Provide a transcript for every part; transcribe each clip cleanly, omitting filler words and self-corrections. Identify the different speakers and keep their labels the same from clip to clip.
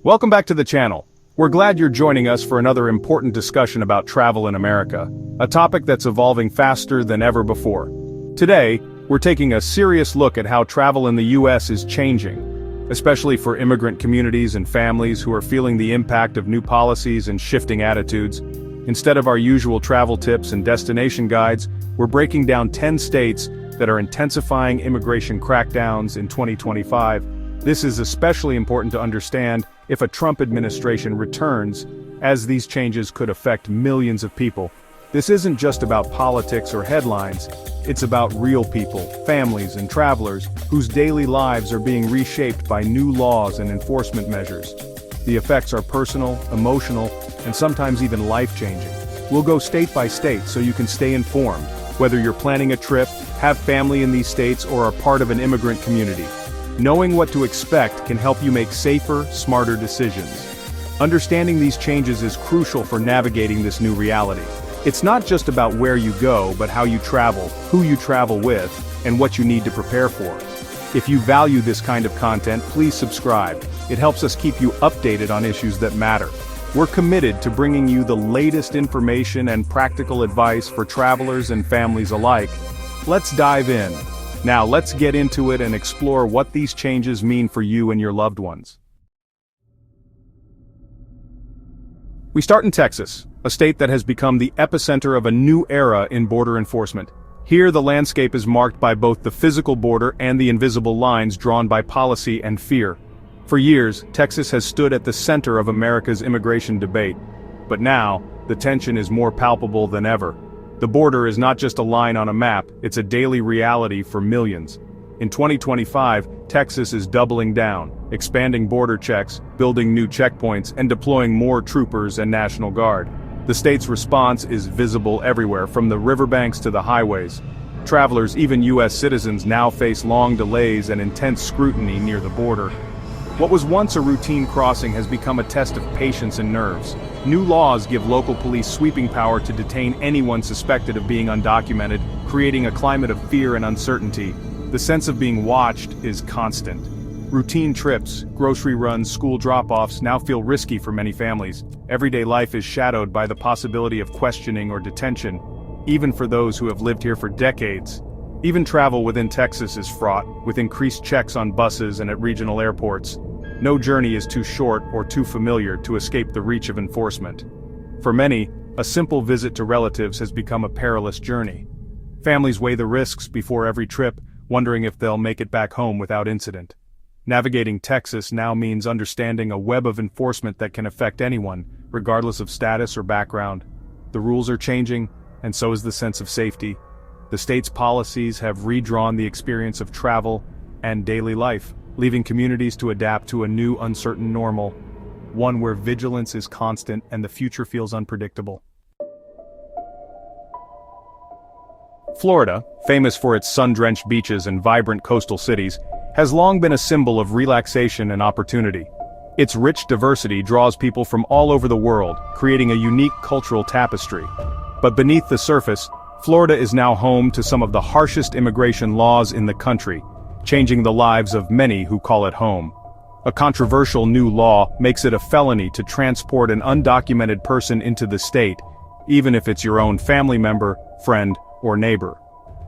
Speaker 1: Welcome back to the channel. We're glad you're joining us for another important discussion about travel in America, a topic that's evolving faster than ever before. Today, we're taking a serious look at how travel in the US is changing, especially for immigrant communities and families who are feeling the impact of new policies and shifting attitudes. Instead of our usual travel tips and destination guides, we're breaking down 10 states that are intensifying immigration crackdowns in 2025. This is especially important to understand if a Trump administration returns, as these changes could affect millions of people. This isn't just about politics or headlines, it's about real people, families and travelers, whose daily lives are being reshaped by new laws and enforcement measures. The effects are personal, emotional, and sometimes even life-changing. We'll go state by state so you can stay informed, whether you're planning a trip, have family in these states, or are part of an immigrant community. Knowing what to expect can help you make safer, smarter decisions. Understanding these changes is crucial for navigating this new reality. It's not just about where you go, but how you travel, who you travel with, and what you need to prepare for. If you value this kind of content, please subscribe. It helps us keep you updated on issues that matter. We're committed to bringing you the latest information and practical advice for travelers and families alike. Let's dive in. Now let's get into it and explore what these changes mean for you and your loved ones. We start in Texas, a state that has become the epicenter of a new era in border enforcement. Here the landscape is marked by both the physical border and the invisible lines drawn by policy and fear. For years, Texas has stood at the center of America's immigration debate. But now, the tension is more palpable than ever. The border is not just a line on a map, it's a daily reality for millions. In 2025, Texas is doubling down, expanding border checks, building new checkpoints, and deploying more troopers and National Guard. The state's response is visible everywhere, from the riverbanks to the highways. Travelers, even U.S. citizens, now face long delays and intense scrutiny near the border. What was once a routine crossing has become a test of patience and nerves. New laws give local police sweeping power to detain anyone suspected of being undocumented, creating a climate of fear and uncertainty. The sense of being watched is constant. Routine trips, grocery runs, school drop-offs now feel risky for many families. Everyday life is shadowed by the possibility of questioning or detention, even for those who have lived here for decades. Even travel within Texas is fraught, with increased checks on buses and at regional airports. No journey is too short or too familiar to escape the reach of enforcement. For many, a simple visit to relatives has become a perilous journey. Families weigh the risks before every trip, wondering if they'll make it back home without incident. Navigating Texas now means understanding a web of enforcement that can affect anyone, regardless of status or background. The rules are changing, and so is the sense of safety. The state's policies have redrawn the experience of travel and daily life, leaving communities to adapt to a new uncertain normal, one where vigilance is constant and the future feels unpredictable. Florida, famous for its sun-drenched beaches and vibrant coastal cities, has long been a symbol of relaxation and opportunity. Its rich diversity draws people from all over the world, creating a unique cultural tapestry. But beneath the surface, Florida is now home to some of the harshest immigration laws in the country, changing the lives of many who call it home. A controversial new law makes it a felony to transport an undocumented person into the state, even if it's your own family member, friend, or neighbor.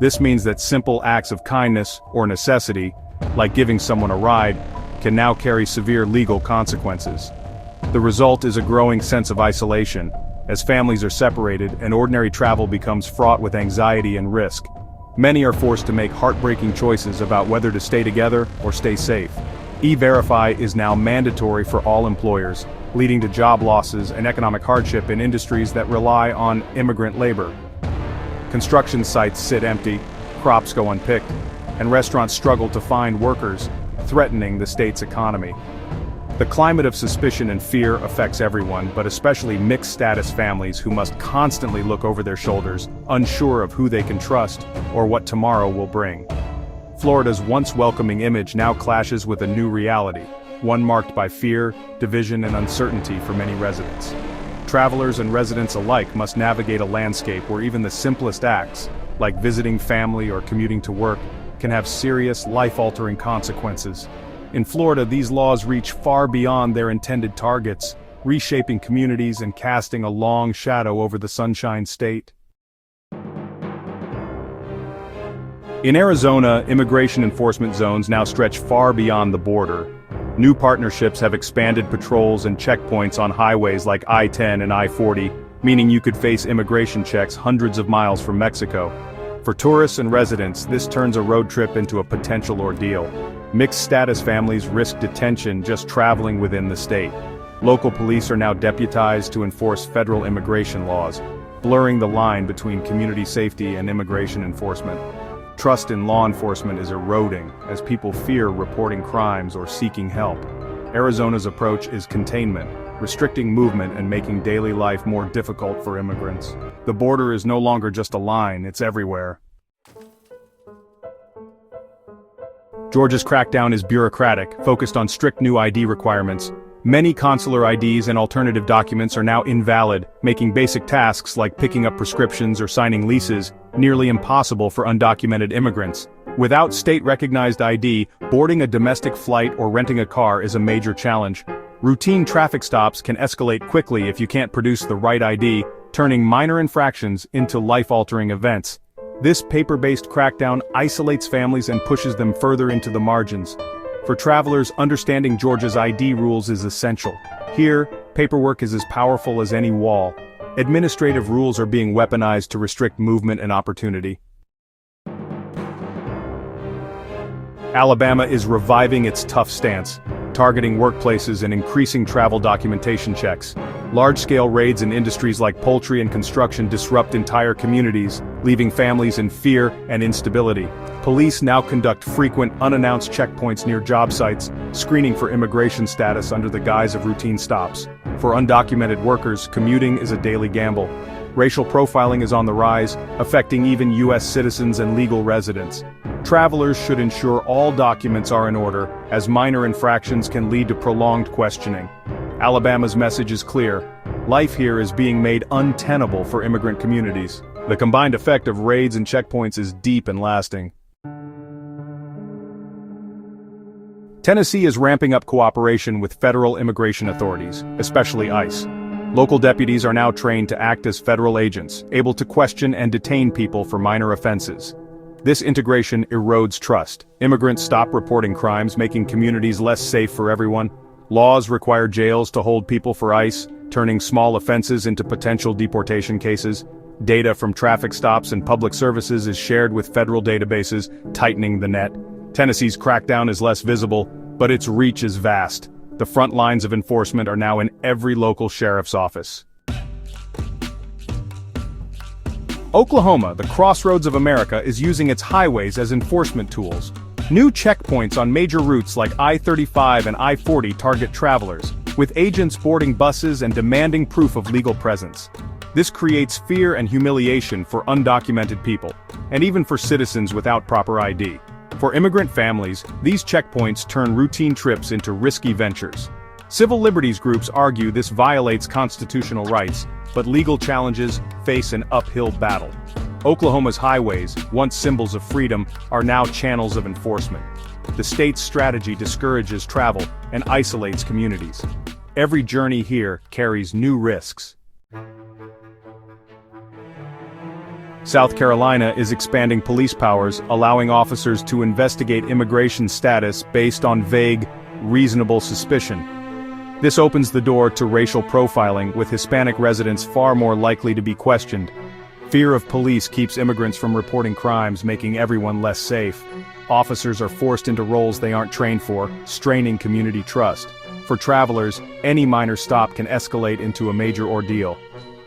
Speaker 1: This means that simple acts of kindness or necessity, like giving someone a ride, can now carry severe legal consequences. The result is a growing sense of isolation, as families are separated and ordinary travel becomes fraught with anxiety and risk. Many are forced to make heartbreaking choices about whether to stay together or stay safe. E-Verify is now mandatory for all employers, leading to job losses and economic hardship in industries that rely on immigrant labor. Construction sites sit empty, crops go unpicked, and restaurants struggle to find workers, threatening the state's economy. The climate of suspicion and fear affects everyone, but especially mixed-status families who must constantly look over their shoulders, unsure of who they can trust or what tomorrow will bring. Florida's once welcoming image now clashes with a new reality, one marked by fear, division, and uncertainty for many residents. Travelers and residents alike must navigate a landscape where even the simplest acts, like visiting family or commuting to work, can have serious, life-altering consequences. In Florida, these laws reach far beyond their intended targets, reshaping communities and casting a long shadow over the Sunshine State. In Arizona, immigration enforcement zones now stretch far beyond the border. New partnerships have expanded patrols and checkpoints on highways like I-10 and I-40, meaning you could face immigration checks hundreds of miles from Mexico. For tourists and residents, this turns a road trip into a potential ordeal. Mixed-status families risk detention just traveling within the state. Local police are now deputized to enforce federal immigration laws, blurring the line between community safety and immigration enforcement. Trust in law enforcement is eroding as people fear reporting crimes or seeking help. Arizona's approach is containment, restricting movement and making daily life more difficult for immigrants. The border is no longer just a line, it's everywhere. Georgia's crackdown is bureaucratic, focused on strict new ID requirements. Many consular IDs and alternative documents are now invalid, making basic tasks like picking up prescriptions or signing leases nearly impossible for undocumented immigrants. Without state-recognized ID, boarding a domestic flight or renting a car is a major challenge. Routine traffic stops can escalate quickly if you can't produce the right ID, turning minor infractions into life-altering events. This paper-based crackdown isolates families and pushes them further into the margins. For travelers, understanding Georgia's ID rules is essential. Here, paperwork is as powerful as any wall. Administrative rules are being weaponized to restrict movement and opportunity. Alabama is reviving its tough stance, targeting workplaces and increasing travel documentation checks. Large-scale raids in industries like poultry and construction disrupt entire communities, leaving families in fear and instability. Police now conduct frequent, unannounced checkpoints near job sites, screening for immigration status under the guise of routine stops. For undocumented workers, commuting is a daily gamble. Racial profiling is on the rise, affecting even U.S. citizens and legal residents. Travelers should ensure all documents are in order, as minor infractions can lead to prolonged questioning. Alabama's message is clear. Life here is being made untenable for immigrant communities. The combined effect of raids and checkpoints is deep and lasting. Tennessee is ramping up cooperation with federal immigration authorities, especially ICE. Local deputies are now trained to act as federal agents, able to question and detain people for minor offenses. This integration erodes trust. Immigrants stop reporting crimes, making communities less safe for everyone. Laws require jails to hold people for ICE, turning small offenses into potential deportation cases. Data from traffic stops and public services is shared with federal databases, tightening the net. Tennessee's crackdown is less visible, but its reach is vast. The front lines of enforcement are now in every local sheriff's office. Oklahoma, the crossroads of America, is using its highways as enforcement tools. New checkpoints on major routes like I-35 and I-40 target travelers, with agents boarding buses and demanding proof of legal presence. This creates fear and humiliation for undocumented people, and even for citizens without proper ID. For immigrant families, these checkpoints turn routine trips into risky ventures. Civil liberties groups argue this violates constitutional rights, but legal challenges face an uphill battle. Oklahoma's highways, once symbols of freedom, are now channels of enforcement. The state's strategy discourages travel and isolates communities. Every journey here carries new risks. South Carolina is expanding police powers, allowing officers to investigate immigration status based on vague, reasonable suspicion. This opens the door to racial profiling, with Hispanic residents far more likely to be questioned. Fear of police keeps immigrants from reporting crimes, making everyone less safe. Officers are forced into roles they aren't trained for, straining community trust. For travelers, any minor stop can escalate into a major ordeal.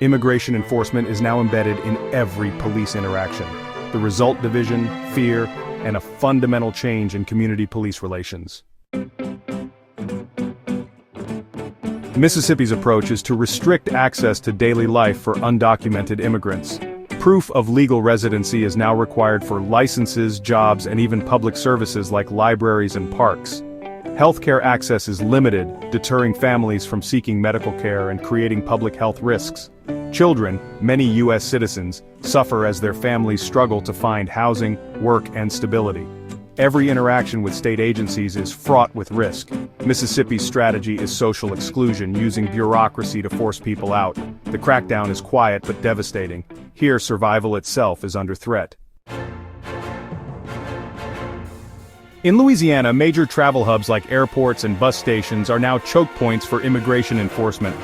Speaker 1: Immigration enforcement is now embedded in every police interaction. The result: division, fear, and a fundamental change in community police relations. Mississippi's approach is to restrict access to daily life for undocumented immigrants. Proof of legal residency is now required for licenses, jobs, and even public services like libraries and parks. Healthcare access is limited, deterring families from seeking medical care and creating public health risks. Children, many U.S. citizens, suffer as their families struggle to find housing, work, and stability. Every interaction with state agencies is fraught with risk. Mississippi's strategy is social exclusion, using bureaucracy to force people out. The crackdown is quiet but devastating. Here, survival itself is under threat. In Louisiana, major travel hubs like airports and bus stations are now choke points for immigration enforcement.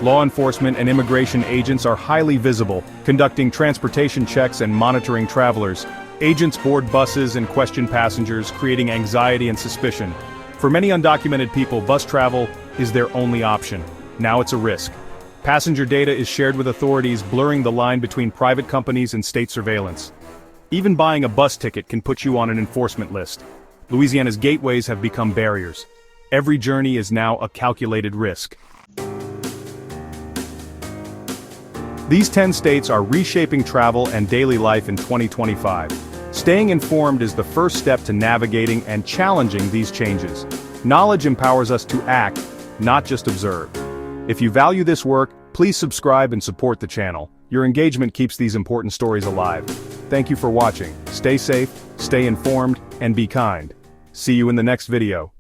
Speaker 1: Law enforcement and immigration agents are highly visible, conducting transportation checks and monitoring travelers. Agents board buses and question passengers, creating anxiety and suspicion. For many undocumented people, bus travel is their only option. Now it's a risk. Passenger data is shared with authorities, blurring the line between private companies and state surveillance. Even buying a bus ticket can put you on an enforcement list. Louisiana's gateways have become barriers. Every journey is now a calculated risk. These 10 states are reshaping travel and daily life in 2025. Staying informed is the first step to navigating and challenging these changes. Knowledge empowers us to act, not just observe. If you value this work, please subscribe and support the channel. Your engagement keeps these important stories alive. Thank you for watching. Stay safe, stay informed, and be kind. See you in the next video.